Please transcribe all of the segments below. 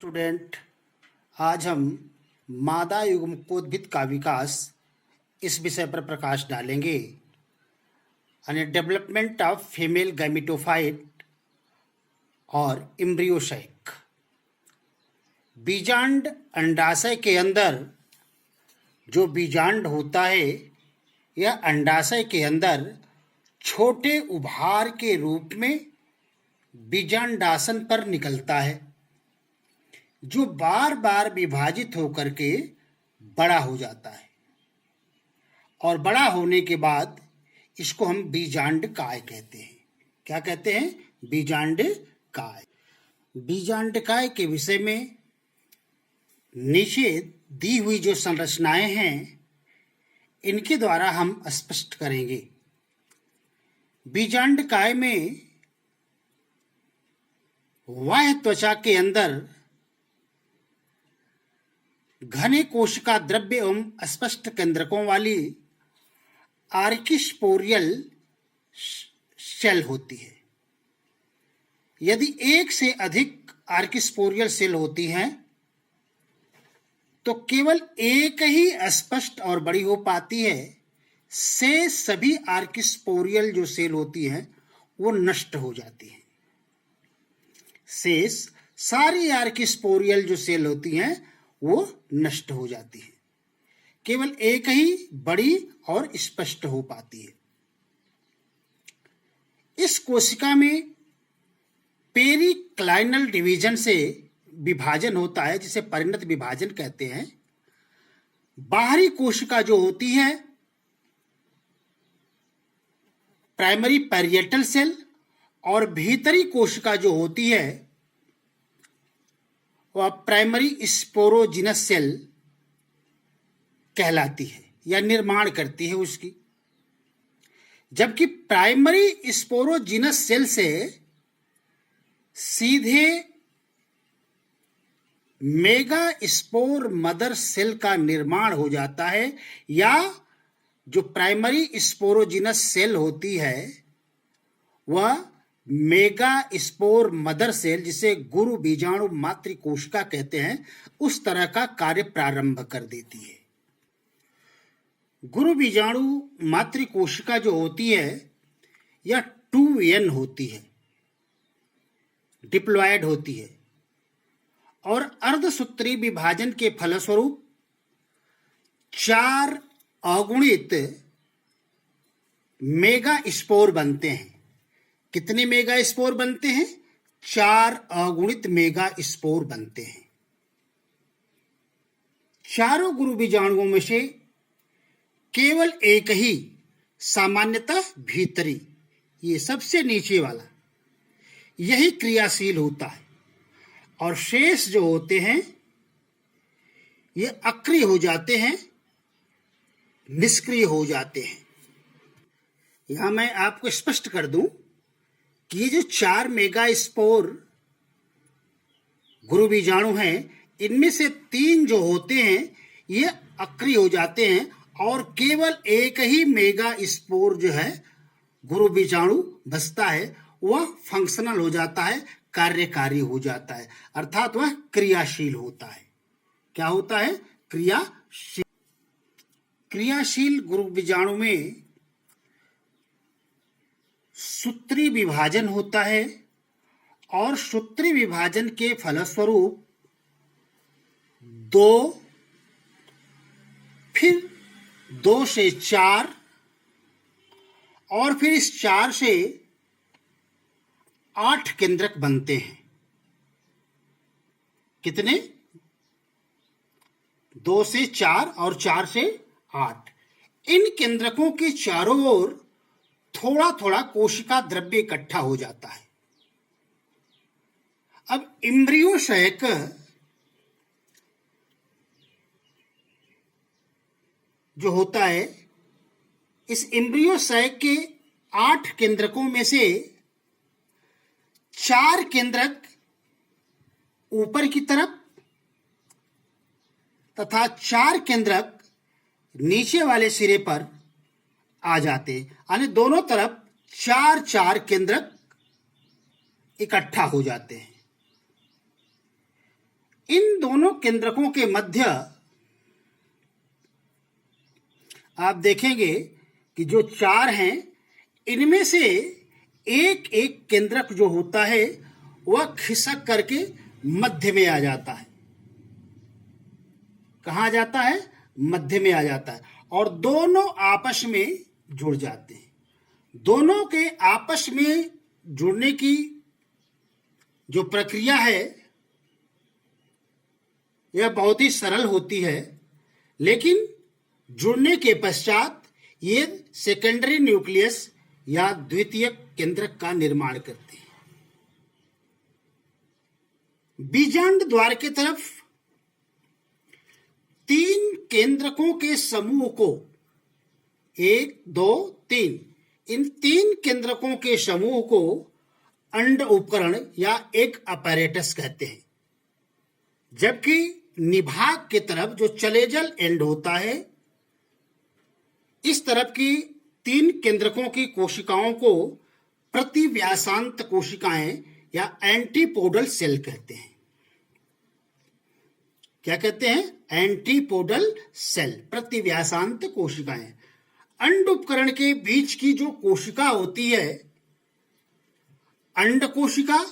Student, आज हम मादा युग्मकोद्भिद का विकास इस विषय पर प्रकाश डालेंगे। यानी डेवलपमेंट ऑफ फीमेल गैमेटोफाइट और एम्ब्रियोसाइक। बीजांड अंडाशय के अंदर जो बीजांड होता है, यह अंडाशय के अंदर छोटे उभार के रूप में बीजांडासन पर निकलता है, जो बार बार विभाजित होकर के बड़ा हो जाता है और बड़ा होने के बाद इसको हम बीजांडकाय कहते हैं। क्या कहते हैं? बीजांडकाय। बीजांडकाय के विषय में नीचे दी हुई जो संरचनाएं हैं, इनके द्वारा हम स्पष्ट करेंगे। बीजांडकाय में बाह्य त्वचा के अंदर घने कोशिका द्रव्य एवं स्पष्ट केंद्रकों वाली आर्किस्पोरियल सेल होती है। यदि एक से अधिक आर्किस्पोरियल सेल होती हैं तो केवल एक ही स्पष्ट और बड़ी हो पाती है। से सभी आर्किस्पोरियल जो सेल होती हैं वो नष्ट हो जाती हैं। शेष सारी आर्किस्पोरियल जो सेल होती हैं वो नष्ट हो जाती है। केवल एक ही बड़ी और स्पष्ट हो पाती है। इस कोशिका में पेरिक्लाइनल डिवीजन से विभाजन होता है, जिसे परिणत विभाजन कहते हैं। बाहरी कोशिका जो होती है प्राइमरी पैरिएटल सेल, और भीतरी कोशिका जो होती है वह प्राइमरी स्पोरोजिनस सेल कहलाती है या निर्माण करती है उसकी। जबकि प्राइमरी स्पोरोजिनस सेल से सीधे मेगा स्पोर मदर सेल का निर्माण हो जाता है, या जो प्राइमरी स्पोरोजिनस सेल होती है वह मेगा स्पोर मदर सेल, जिसे गुरु बीजाणु मातृ कोशिका कहते हैं, उस तरह का कार्य प्रारंभ कर देती है। गुरु बीजाणु मातृ कोशिका जो होती है यह 2n होती है, डिप्लॉयड होती है, और अर्धसूत्री विभाजन के फलस्वरूप 4 अगुणित मेगा स्पोर बनते हैं। कितने मेगा स्पोर बनते हैं? 4 अगुणित मेगा स्पोर बनते हैं। चारों गुरु बीजाणुओं में से केवल एक ही, सामान्यतः भीतरी, ये सबसे नीचे वाला, यही क्रियाशील होता है, और शेष जो होते हैं ये अक्रिय हो जाते हैं, निष्क्रिय हो जाते हैं। यहां मैं आपको स्पष्ट कर दूं कि ये जो 4 मेगा स्पोर गुरु बीजाणु हैं, इनमें से 3 जो होते हैं ये अक्रिय हो जाते हैं, और केवल एक ही मेगा स्पोर जो है गुरु बीजाणु बचता है, वह फंक्शनल हो जाता है, कार्यकारी हो जाता है, अर्थात वह क्रियाशील होता है। क्या होता है? क्रियाशील। क्रियाशील गुरु बीजाणु में सूत्री विभाजन होता है, और सूत्री विभाजन के फलस्वरूप 2, फिर 2 से 4, और फिर इस 4 से 8 केंद्रक बनते हैं। कितने? 2 से 4 और 4 से 8। इन केंद्रकों के चारों ओर थोड़ा थोड़ा कोशिका द्रव्य इकट्ठा हो जाता है। अब एम्ब्रियोसाइक जो होता है, इस एम्ब्रियोसाइक के 8 केंद्रकों में से 4 केंद्रक ऊपर की तरफ तथा 4 केंद्रक नीचे वाले सिरे पर आ जाते हैं। यानी दोनों तरफ 4 केंद्रक इकट्ठा हो जाते हैं। दोनों केंद्रकों के मध्य आप देखेंगे कि जो 4 हैं, इनमें से एक एक केंद्रक जो होता है वह खिसक करके मध्य में आ जाता है। कहाँ आ जाता है? मध्य में आ जाता है और दोनों आपस में जुड़ जाते हैं। दोनों के आपस में जुड़ने की जो प्रक्रिया है यह बहुत ही सरल होती है, लेकिन जुड़ने के पश्चात ये सेकेंडरी न्यूक्लियस या द्वितीयक केंद्रक का निर्माण करते हैं। बीजांड द्वार की तरफ 3 केंद्रकों के समूह को 1, 2, 3 इन 3 केंद्रकों के समूह को अंड उपकरण या एक अपैरेटस कहते हैं। जबकि निभाग की तरफ जो चलेजल एंड होता है, इस तरफ की 3 केंद्रकों की कोशिकाओं को प्रतिव्यासांत कोशिकाएं या एंटीपोडल सेल कहते हैं। क्या कहते हैं? एंटीपोडल सेल, प्रतिव्यासांत कोशिकाएं। अंड उपकरण के बीच की जो कोशिका होती है, अंड कोशिका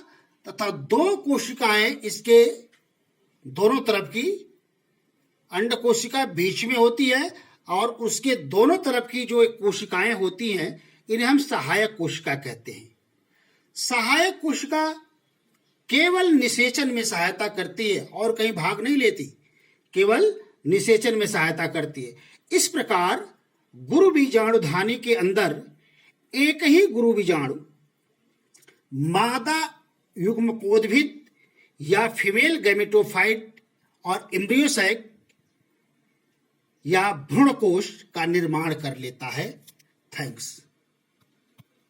तथा 2 कोशिकाएं इसके दोनों तरफ की, अंड कोशिका बीच में होती है और उसके दोनों तरफ की जो कोशिकाएं होती हैं, इन्हें हम सहायक कोशिका कहते हैं। सहायक कोशिका केवल निषेचन में सहायता करती है और कहीं भाग नहीं लेती, केवल निषेचन में सहायता करती है। इस प्रकार गुरु बीजाणुधानी के अंदर एक ही गुरु बीजाणु मादा युग्मकोद्भिद या फीमेल गैमेटोफाइट और एम्ब्रियोसाइट या भ्रूण कोश का निर्माण कर लेता है। थैंक्स।